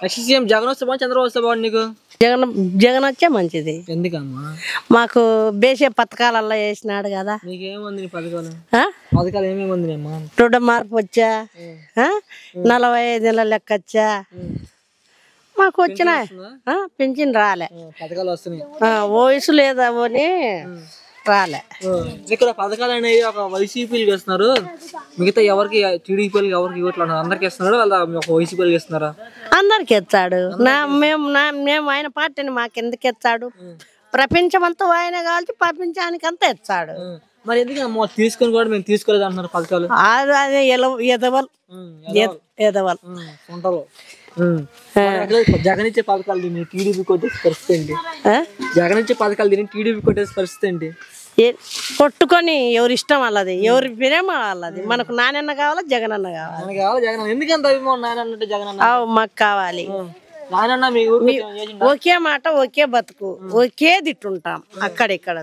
Next CM Jagan వస్తే బాగుంది, చంద్రబాబు వస్తే బాగుంది నీకు? జగన్ జగన్ వచ్చే మంచిది. ఎందుకమ్మా? మాకు బేసే పథకాలల్లో వేసినాడు కదా. నీకేముంది నీ పథకాలు? పథకాలు ఏమేమి ఉంది అమ్మా? రుణ మార్పు వచ్చా, 45 నెలల లెక్క వచ్చా, మాకు వచ్చిన పింఛన్ రాలే. పథకాలు వస్తున్నాయి, వయసు లేదా అని రాలే. ఇక్కడ పథకాలు అనేవి ఒక వైసీపీలు ఇస్తున్నారు, మిగతా ఎవరికి టీడీపీలకి ఎవరికి ఇవ్వట్లేదు, అందరికి ఇస్తున్నారు, వాళ్ళ ఒక వైసీపీలకి ఇస్తున్నారా? అందరికి ఇస్తాడు. మేము ఆయన పార్టీని మాకెందుకు ఇస్తాడు? ప్రపంచం అంతా ఆయన కావాల్సి ప్రపంచానికి అంతా ఇస్తాడు. మరి ఎందుకు తీసుకొని కూడా మేము తీసుకోలేదు అంటున్నారు పథకాలు? అదే ఎదవల్ జగన్ ఇచ్చే పథకాలు దీన్ని టీడీపీ కొట్టేసి పరిస్థితి ఏంటి? జగన్ ఇచ్చే పథకాలు దీన్ని టీడీపీ కొట్టేసి పరిస్థితి ఏంటి? కొట్టుకొని ఎవరి ఇష్టం వాళ్ళది, ఎవరి ప్రేమ వాళ్ళది. మనకు నానన్న కావాలా, జగన్ అన్న కావాలి. జగన్ ఎందుకంత అభిమానం? నాయన జగన్ అన్న మాకు కావాలి. నాయనన్న మీ ఒకే మాట, ఒకే బతుకు, ఒకే దిట్టుంటాం. అక్కడిక్కడ